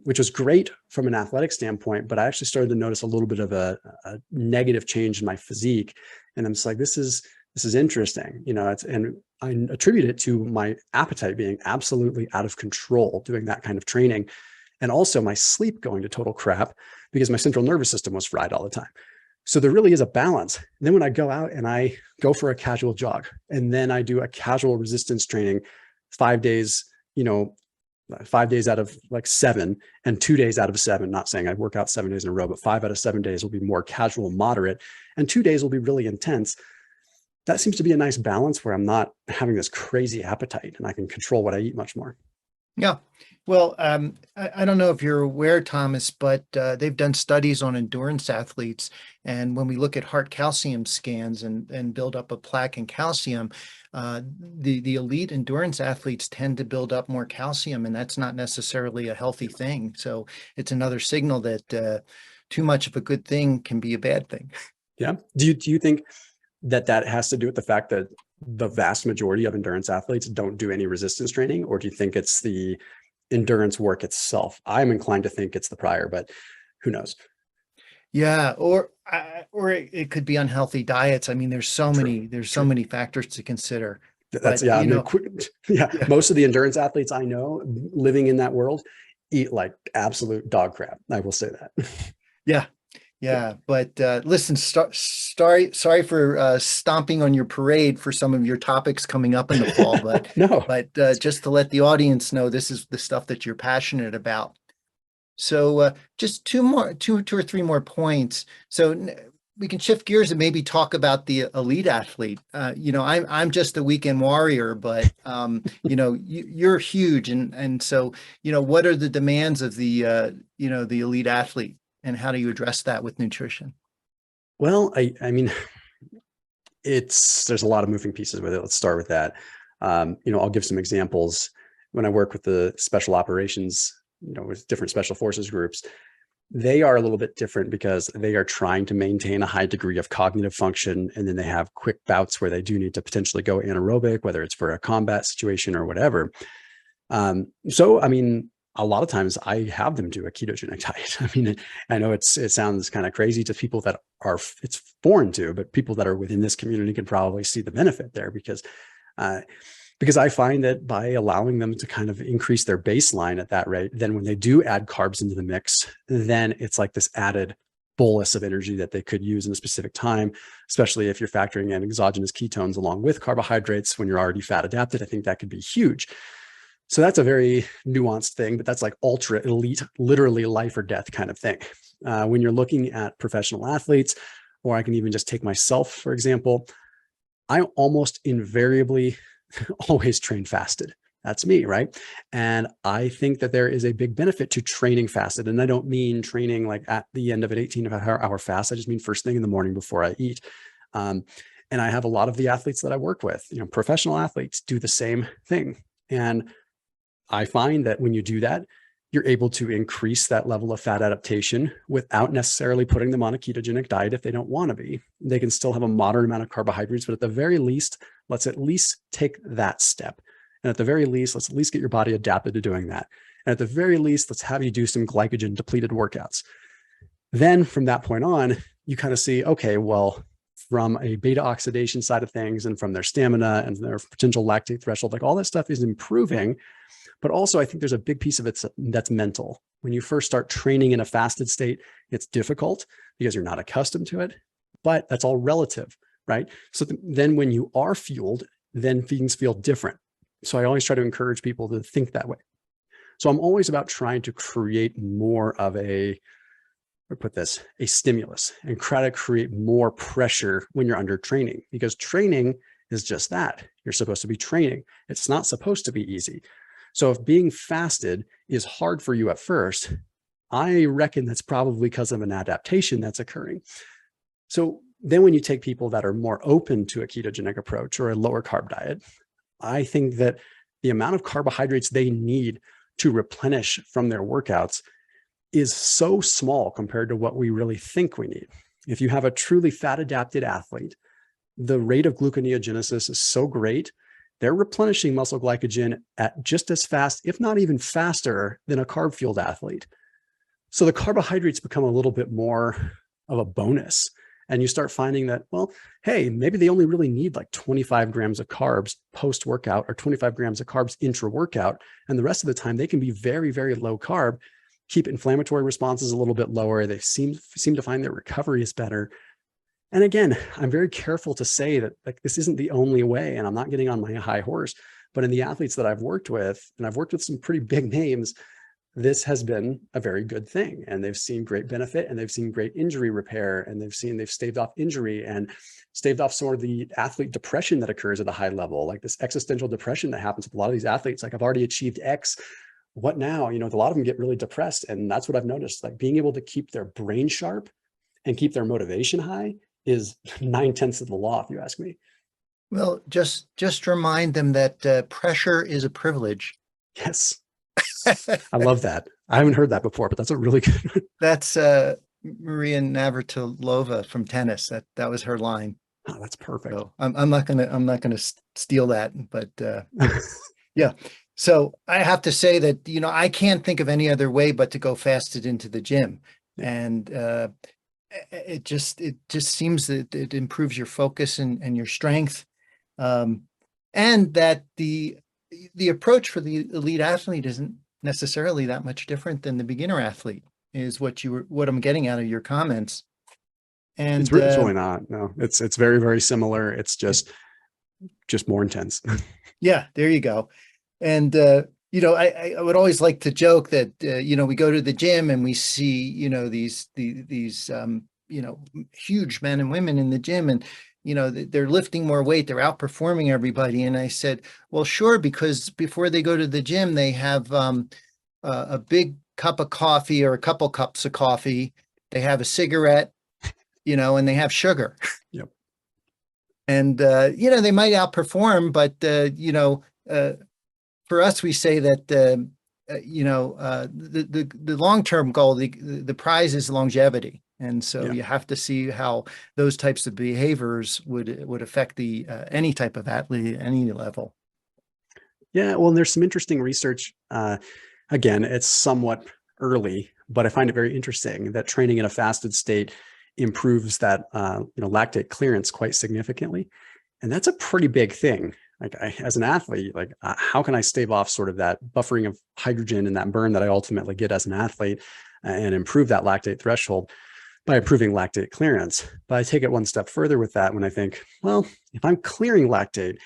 which was great from an athletic standpoint. But I actually started to notice a little bit of a negative change in my physique. And I'm just like, this is interesting, you know, and I attribute it to my appetite being absolutely out of control doing that kind of training. And also my sleep going to total crap because my central nervous system was fried all the time. So there really is a balance. And then when I go out and I go for a casual jog, and then I do a casual resistance training 5 days, you know, 5 days out of like 7 and 2 days out of 7, not saying I work out 7 days in a row, but 5 out of 7 days will be more casual, moderate, and 2 days will be really intense. That seems to be a nice balance where I'm not having this crazy appetite and I can control what I eat much more.
Yeah. Well, I don't know if you're aware, Thomas, but they've done studies on endurance athletes. And when we look at heart calcium scans and build up a plaque in calcium, the elite endurance athletes tend to build up more calcium, and that's not necessarily a healthy thing. So it's another signal that too much of a good thing can be a bad thing.
Yeah. Do you think that has to do with the fact that the vast majority of endurance athletes don't do any resistance training, or do you think it's the endurance work itself? I'm inclined to think it's the prior, but who knows?
Yeah, or it could be unhealthy diets. I mean, there's so many factors to consider.
That's,
But
yeah,
you know,
yeah.
yeah,
Most of the endurance athletes I know living in that world eat like absolute dog crap. I will say that.
yeah, yeah. But listen, sorry for stomping on your parade for some of your topics coming up in the fall,
No.
but just to let the audience know, this is the stuff that you're passionate about. So just two or three more points. So we can shift gears and maybe talk about the elite athlete. You know, I'm just a weekend warrior, but you know, you're huge, and so you know, what are the demands of the you know, the elite athlete, and how do you address that with nutrition?
Well, I mean, there's a lot of moving pieces with it. Let's start with that. You know, I'll give some examples. When I work with the special operations, you know, with different special forces groups, they are a little bit different because they are trying to maintain a high degree of cognitive function. And then they have quick bouts where they do need to potentially go anaerobic, whether it's for a combat situation or whatever. So, I mean, a lot of times I have them do a ketogenic diet. I mean, I know it sounds kind of crazy to people that are, it's foreign to, but people that are within this community can probably see the benefit there because I find that by allowing them to kind of increase their baseline at that rate, then when they do add carbs into the mix, then it's like this added bolus of energy that they could use in a specific time, especially if you're factoring in exogenous ketones along with carbohydrates when you're already fat adapted. I think that could be huge. So that's a very nuanced thing, but that's like ultra elite, literally life or death kind of thing. When you're looking at professional athletes, or I can even just take myself, for example, I almost invariably always train fasted. That's me, right? And I think that there is a big benefit to training fasted. And I don't mean training like at the end of an 18-hour fast. I just mean first thing in the morning before I eat. And I have a lot of the athletes that I work with, professional athletes do the same thing. And I find that when you do that, you're able to increase that level of fat adaptation without necessarily putting them on a ketogenic diet if they don't want to be. They can still have a moderate amount of carbohydrates, but at the very least, let's at least take that step. And at the very least, let's at least get your body adapted to doing that. And at the very least, let's have you do some glycogen depleted workouts. Then from that point on, you kind of see, okay, well, from a beta oxidation side of things and from their stamina and their potential lactate threshold, like all that stuff is improving. But also, I think there's a big piece of it that's mental. When you first start training in a fasted state, it's difficult because you're not accustomed to it, but that's all relative, right? So then when you are fueled, then things feel different. So I always try to encourage people to think that way. So I'm always about trying to create more of a stimulus and try to create more pressure when you're under training, because training is just that. You're supposed to be training. It's not supposed to be easy. So if being fasted is hard for you at first, I reckon that's probably because of an adaptation that's occurring. So then when you take people that are more open to a ketogenic approach or a lower carb diet, I think that the amount of carbohydrates they need to replenish from their workouts is so small compared to what we really think we need. If you have a truly fat adapted athlete, the rate of gluconeogenesis is so great, they're replenishing muscle glycogen at just as fast, if not even faster, than a carb fueled athlete. So the carbohydrates become a little bit more of a bonus. And you start finding that, well, hey, maybe they only really need like 25 grams of carbs post workout or 25 grams of carbs intra workout. And the rest of the time, they can be very, very low carb, keep inflammatory responses a little bit lower. They seem to find their recovery is better. And again, I'm very careful to say that like this isn't the only way, and I'm not getting on my high horse, but in the athletes that I've worked with, and I've worked with some pretty big names, this has been a very good thing. And they've seen great benefit, and they've seen great injury repair, and they've staved off injury and staved off sort of the athlete depression that occurs at a high level, like this existential depression that happens with a lot of these athletes. Like, I've already achieved X. What now? A lot of them get really depressed. And that's what I've noticed, like being able to keep their brain sharp and keep their motivation high is 9/10 of the law, if you ask me.
Well, just remind them that pressure is a privilege.
Yes. I love that. I haven't heard that before, but that's a really good one.
That's Maria Navratilova from tennis. That was her line.
Oh, that's perfect.
So I'm not gonna steal that, but yeah. So I have to say that I can't think of any other way but to go fasted into the gym, and it just seems that it improves your focus and your strength, and that the approach for the elite athlete isn't necessarily that much different than the beginner athlete, is what I'm getting out of your comments. And
it's really not. No, it's very, very similar. It's just more intense.
Yeah, there you go. And I would always like to joke that we go to the gym and we see these huge men and women in the gym, and they're lifting more weight, they're outperforming everybody. And I said, well, sure, because before they go to the gym, they have a big cup of coffee or a couple cups of coffee. They have a cigarette, and they have sugar.
Yep.
And they might outperform, but for us, we say that the long-term goal, the prize is longevity. And so you have to see how those types of behaviors would affect any type of athlete at any level.
Yeah, well, and there's some interesting research. again, it's somewhat early, but I find it very interesting that training in a fasted state improves that lactate clearance quite significantly. And that's a pretty big thing. Like as an athlete, like how can I stave off sort of that buffering of hydrogen and that burn that I ultimately get as an athlete and improve that lactate threshold by improving lactate clearance? But I take it one step further with that when I think, well, if I'm clearing lactate,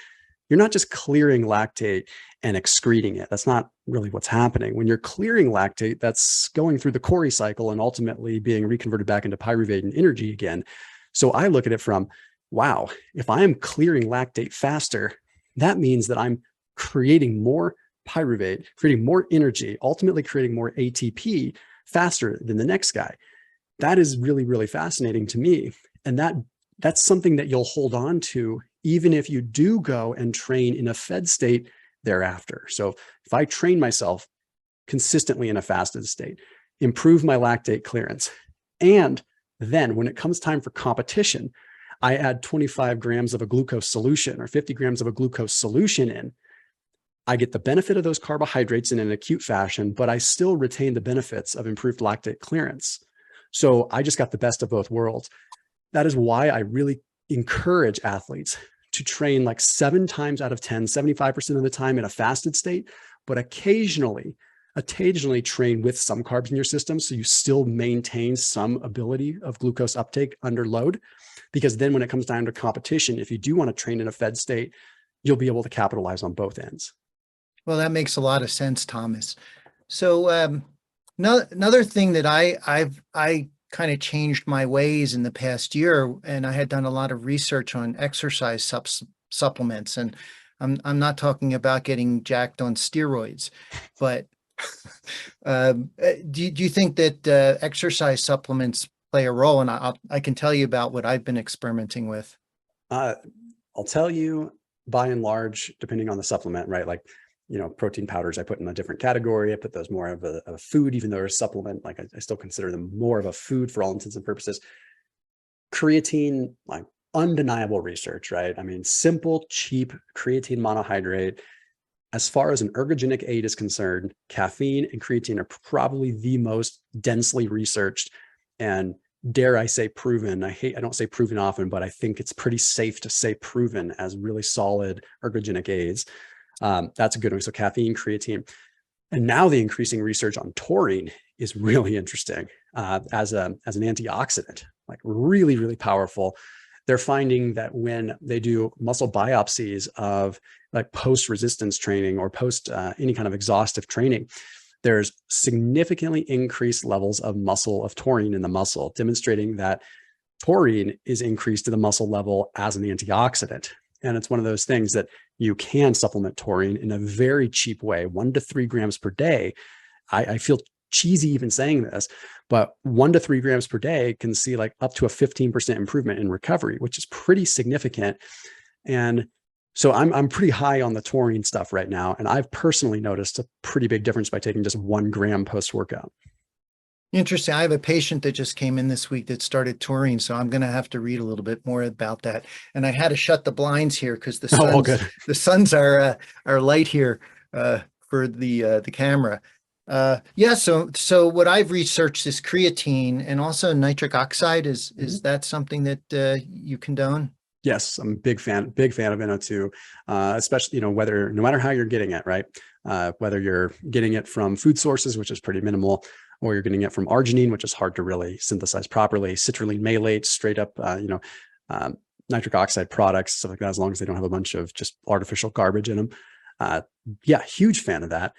you're not just clearing lactate and excreting it. That's not really what's happening. When you're clearing lactate, that's going through the Cori cycle and ultimately being reconverted back into pyruvate and energy again. So I look at it from, wow, if I am clearing lactate faster, that means that I'm creating more pyruvate, creating more energy, ultimately creating more ATP faster than the next guy. That is really, really fascinating to me. And that's something that you'll hold on to even if you do go and train in a fed state thereafter. So if I train myself consistently in a fasted state, improve my lactate clearance, and then when it comes time for competition, I add 25 grams of a glucose solution or 50 grams of a glucose solution in, I get the benefit of those carbohydrates in an acute fashion, but I still retain the benefits of improved lactate clearance. So I just got the best of both worlds. That is why I really encourage athletes to train like 7 times out of 10, 75% of the time in a fasted state, but occasionally train with some carbs in your system so you still maintain some ability of glucose uptake under load. Because then when it comes down to competition, if you do want to train in a fed state, you'll be able to capitalize on both ends.
Well, that makes a lot of sense, Thomas. So another thing that I kind of changed my ways in the past year, and I had done a lot of research on exercise supplements, and I'm not talking about getting jacked on steroids, but do you think that exercise supplements play a role? And I can tell you about what I've been experimenting with.
I'll tell you, by and large, depending on the supplement, right? Like, protein powders, I put in a different category. I put those more of a food, even though they're a supplement. Like I still consider them more of a food for all intents and purposes. Creatine, like undeniable research, right? I mean, simple, cheap creatine monohydrate. As far as an ergogenic aid is concerned, caffeine and creatine are probably the most densely researched and, dare I say, proven. I don't say proven often, but I think it's pretty safe to say proven as really solid ergogenic aids. That's a good one. So caffeine, creatine. And now the increasing research on taurine is really interesting as an antioxidant, like really, really powerful. They're finding that when they do muscle biopsies of like post-resistance training or post any kind of exhaustive training, there's significantly increased levels of taurine in the muscle, demonstrating that taurine is increased to the muscle level as an antioxidant. And it's one of those things that you can supplement taurine in a very cheap way, 1 to 3 grams per day. I feel cheesy even saying this, but 1 to 3 grams per day can see like up to a 15% improvement in recovery, which is pretty significant. And so I'm pretty high on the taurine stuff right now. And I've personally noticed a pretty big difference by taking just 1 gram post-workout.
Interesting. I have a patient that just came in this week that started taurine, so I'm going to have to read a little bit more about that. And I had to shut the blinds here because the suns are light here for the camera. Yeah. So what I've researched is creatine and also nitric oxide. Is that something that you condone?
Yes, I'm a big fan of NO2, especially, no matter how you're getting it, right? Whether you're getting it from food sources, which is pretty minimal, or you're getting it from arginine, which is hard to really synthesize properly, citrulline malate, straight up, nitric oxide products, stuff like that, as long as they don't have a bunch of just artificial garbage in them. Yeah, huge fan of that.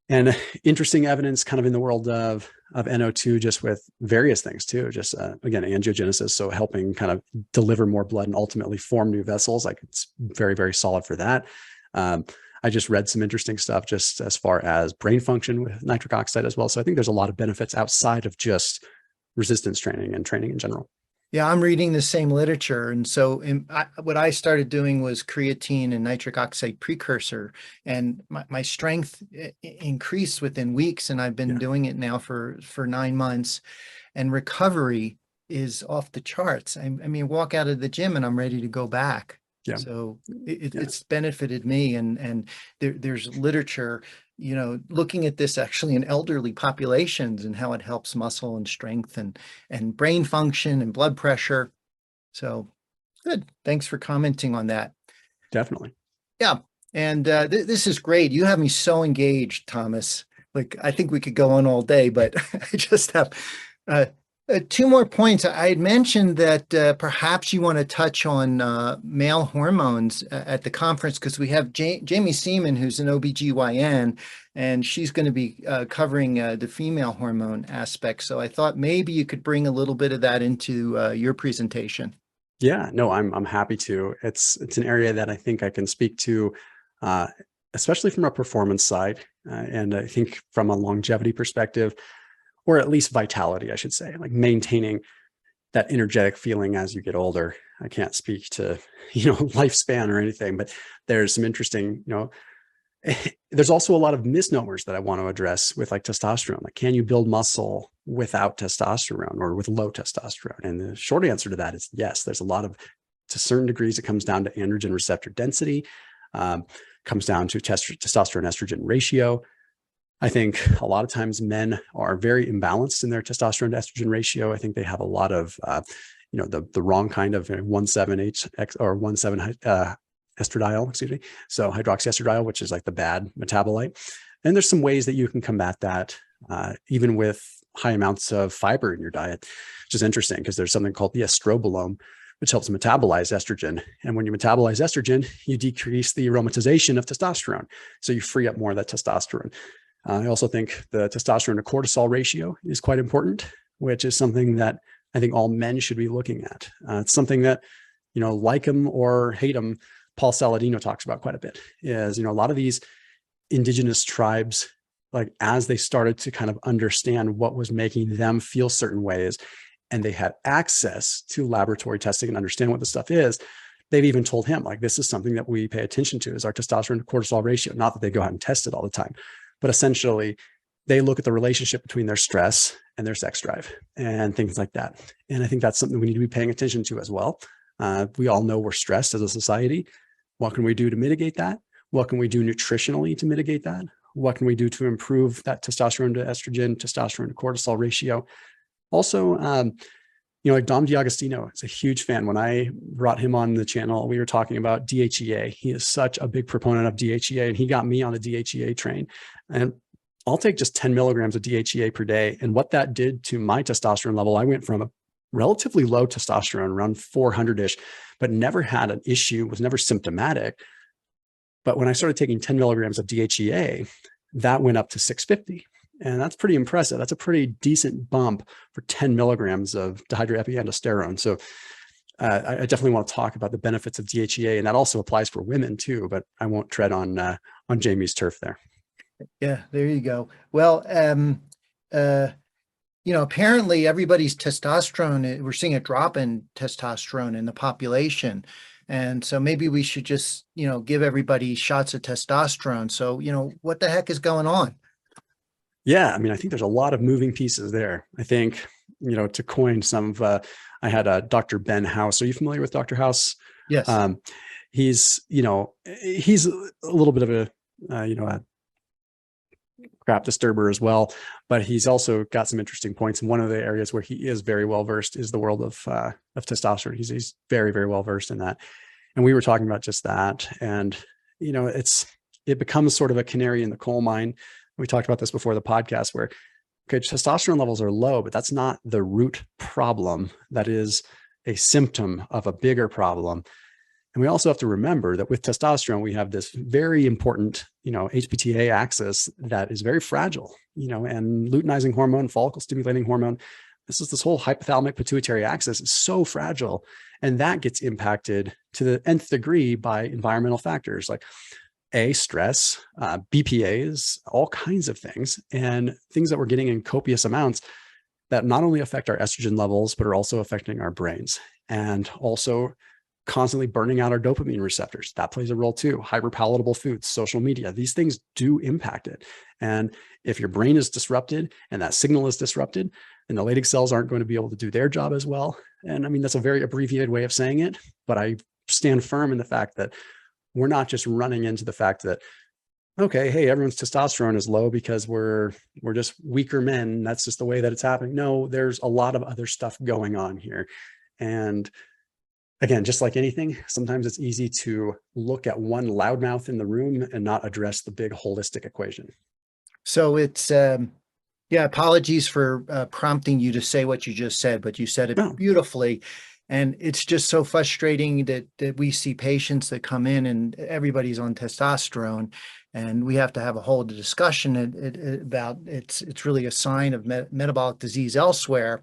And interesting evidence kind of in the world of NO2, just with various things too, just again, angiogenesis. So helping kind of deliver more blood and ultimately form new vessels. Like it's very, very solid for that. I just read some interesting stuff just as far as brain function with nitric oxide as well. So I think there's a lot of benefits outside of just resistance training and training in general.
Yeah, I'm reading the same literature. And so what I started doing was creatine and nitric oxide precursor, and my strength increased within weeks. And I've been doing it now for 9 months, and recovery is off the charts. I mean, walk out of the gym and I'm ready to go back. Yeah. So it's benefited me, and there's literature looking at this actually in elderly populations and how it helps muscle and strength and brain function and blood pressure. So good. Thanks for commenting on that.
Definitely.
Yeah. And this is great. You have me so engaged, Thomas. Like, I think we could go on all day, but I just have two more points. I had mentioned that perhaps you want to touch on male hormones at the conference, because we have Jamie Seaman, who's an OBGYN, and she's going to be covering the female hormone aspect. So I thought maybe you could bring a little bit of that into your presentation.
Yeah, no, I'm happy to. It's an area that I think I can speak to, especially from a performance side, and I think from a longevity perspective, or at least vitality, I should say, like maintaining that energetic feeling as you get older. I can't speak to, lifespan or anything, but there's some interesting, there's also a lot of misnomers that I want to address with like testosterone. Like, can you build muscle without testosterone or with low testosterone? And the short answer to that is yes. There's a lot of, to certain degrees, it comes down to androgen receptor density, comes down to testosterone estrogen ratio. I think a lot of times men are very imbalanced in their testosterone to estrogen ratio. I think they have a lot of, the wrong kind of 1,7-H or 1,7 estradiol, excuse me. So hydroxyestradiol, which is like the bad metabolite. And there's some ways that you can combat that, even with high amounts of fiber in your diet, which is interesting because there's something called the estrobolome, which helps metabolize estrogen. And when you metabolize estrogen, you decrease the aromatization of testosterone. So you free up more of that testosterone. I also think the testosterone to cortisol ratio is quite important, which is something that I think all men should be looking at. It's something that, like him or hate him, Paul Saladino talks about quite a bit. Is, a lot of these indigenous tribes, like as they started to kind of understand what was making them feel certain ways, and they had access to laboratory testing and understand what the stuff is, they've even told him, like, this is something that we pay attention to, is our testosterone to cortisol ratio. Not that they go out and test it all the time, but essentially they look at the relationship between their stress and their sex drive and things like that. And I think that's something we need to be paying attention to as well. We all know we're stressed as a society. What can we do to mitigate that? What can we do nutritionally to mitigate that? What can we do to improve that testosterone to estrogen, testosterone to cortisol ratio? Also, like Dom D'Agostino is a huge fan. When I brought him on the channel, we were talking about DHEA. He is such a big proponent of DHEA, and he got me on the DHEA train. And I'll take just 10 milligrams of DHEA per day. And what that did to my testosterone level, I went from a relatively low testosterone, around 400-ish, but never had an issue, was never symptomatic. But when I started taking 10 milligrams of DHEA, that went up to 650. And that's pretty impressive. That's a pretty decent bump for 10 milligrams of dihydroepiandrosterone. So I definitely want to talk about the benefits of DHEA, and that also applies for women too, but I won't tread on Jamie's turf there.
Yeah, there you go. Well, apparently everybody's testosterone, we're seeing a drop in testosterone in the population. And so maybe we should just, give everybody shots of testosterone. So, what the heck is going on?
Yeah, I mean, I think there's a lot of moving pieces there. I think, to coin some of, I had Dr. Ben House. Are you familiar with Dr. House?
Yes.
He's a little bit of a crap disturber as well, but he's also got some interesting points. And one of the areas where he is very well versed is the world of testosterone. He's very, very well versed in that. And we were talking about just that. And, it becomes sort of a canary in the coal mine. We talked about this before the podcast, where, okay, testosterone levels are low, but that's not the root problem. That is a symptom of a bigger problem. And we also have to remember that with testosterone, we have this very important, HPTA axis that is very fragile, and luteinizing hormone, follicle stimulating hormone. This whole hypothalamic pituitary axis is so fragile. And that gets impacted to the nth degree by environmental factors like stress, BPAs, all kinds of things, and things that we're getting in copious amounts that not only affect our estrogen levels, but are also affecting our brains, and also constantly burning out our dopamine receptors. That plays a role too. Hyperpalatable foods, social media, these things do impact it. And if your brain is disrupted and that signal is disrupted, then the Leydig cells aren't going to be able to do their job as well. And I mean, that's a very abbreviated way of saying it, but I stand firm in the fact that we're not just running into the fact that okay, hey, everyone's testosterone is low because we're just weaker men. That's just the way that it's happening. No, there's a lot of other stuff going on here. And again, just like anything, sometimes it's easy to look at one loudmouth in the room and not address the big holistic equation.
So it's, yeah, apologies for prompting you to say what you just said, but you said it
No,
beautifully. And it's just so frustrating that we see patients that come in and everybody's on testosterone, and we have to have a whole discussion about it's really a sign of metabolic disease elsewhere.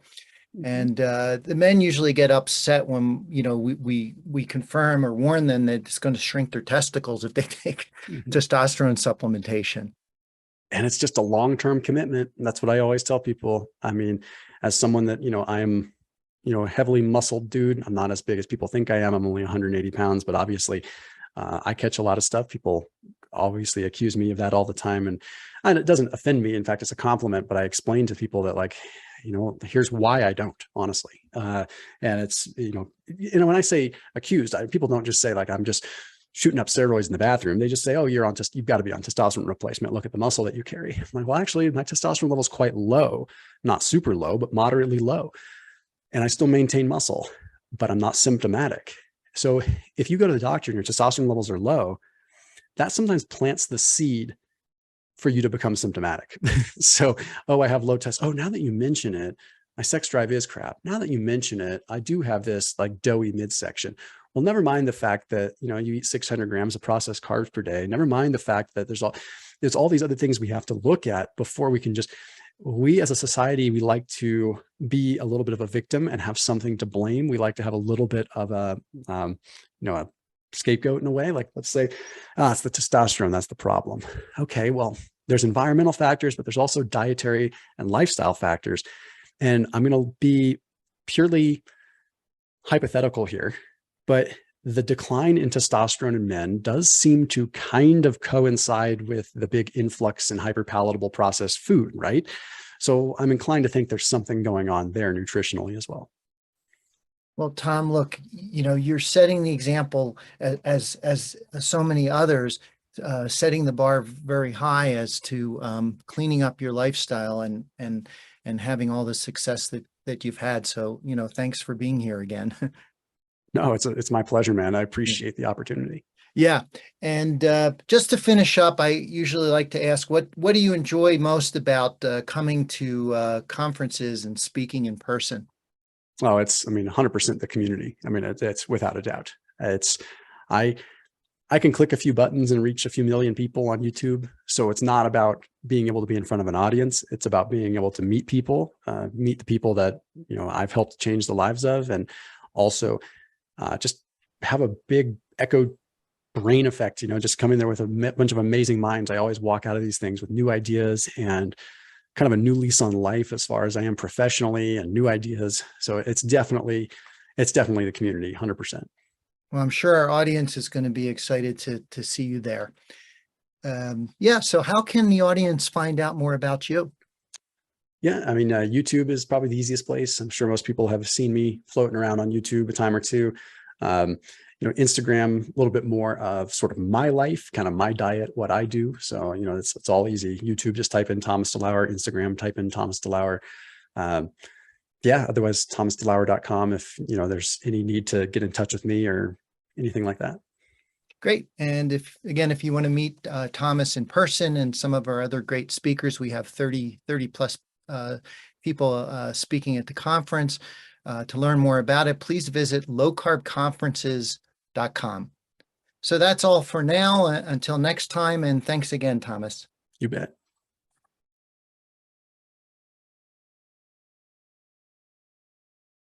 And the men usually get upset when, we confirm or warn them that it's going to shrink their testicles if they take testosterone supplementation.
and it's just a long-term commitment. And that's what I always tell people. I mean, as someone that, I'm, a heavily muscled dude. I'm not as big as people think I am. I'm only 180 pounds, but obviously I catch a lot of stuff. People obviously accuse me of that all the time. And it doesn't offend me. In fact, it's a compliment, but I explain to people that like, here's why I don't, honestly. And it's, when I say accused, people don't just say like, I'm just shooting up steroids in the bathroom. They just say, oh, you've got to be on testosterone replacement. Look at the muscle that you carry. I'm like, well, actually my testosterone level is quite low, not super low, but moderately low. And I still maintain muscle, but I'm not symptomatic. So if you go to the doctor and your testosterone levels are low, that sometimes plants the seed for you to become symptomatic. So, oh, I have low test. Oh, now that you mention it, my sex drive is crap. Now that you mention it, I do have this like doughy midsection. Well, never mind the fact that, you eat 600 grams of processed carbs per day. Never mind the fact that there's all these other things we have to look at before we can we as a society, we like to be a little bit of a victim and have something to blame. We like to have a little bit of a scapegoat in a way. Like, let's say, it's the testosterone, that's the problem. Okay, well, there's environmental factors, but there's also dietary and lifestyle factors. And I'm going to be purely hypothetical here, but the decline in testosterone in men does seem to kind of coincide with the big influx in hyperpalatable processed food, right? So I'm inclined to think there's something going on there nutritionally as well.
Well, Tom, look, you're setting the example as so many others, setting the bar very high as to cleaning up your lifestyle and having all the success that you've had. So, thanks for being here again.
No, it's my pleasure, man. I appreciate the opportunity.
Yeah. And just to finish up, I usually like to ask, what do you enjoy most about coming to conferences and speaking in person?
Oh, 100% the community. It's without a doubt. I can click a few buttons and reach a few million people on YouTube. So it's not about being able to be in front of an audience. It's about being able to meet people, meet the people that, I've helped change the lives of, and also just have a big echo brain effect, just come in there with a bunch of amazing minds. I always walk out of these things with new ideas and kind of a new lease on life as far as I am professionally, and new ideas. So it's definitely the community, 100%.
Well, I'm sure our audience is going to be excited to see you there. Yeah. So how can the audience find out more about you?
Yeah, YouTube is probably the easiest place. I'm sure most people have seen me floating around on YouTube a time or two. Instagram, a little bit more of sort of my life, kind of my diet, what I do. So, it's all easy. YouTube, just type in Thomas DeLauer. Instagram, type in Thomas DeLauer. Otherwise, thomasdelauer.com if, there's any need to get in touch with me or anything like that.
Great. And if you want to meet Thomas in person and some of our other great speakers, we have 30 plus people speaking at the conference. To learn more about it, please visit lowcarbconferences.com. So that's all for now. Until next time, and thanks again, Thomas.
You bet.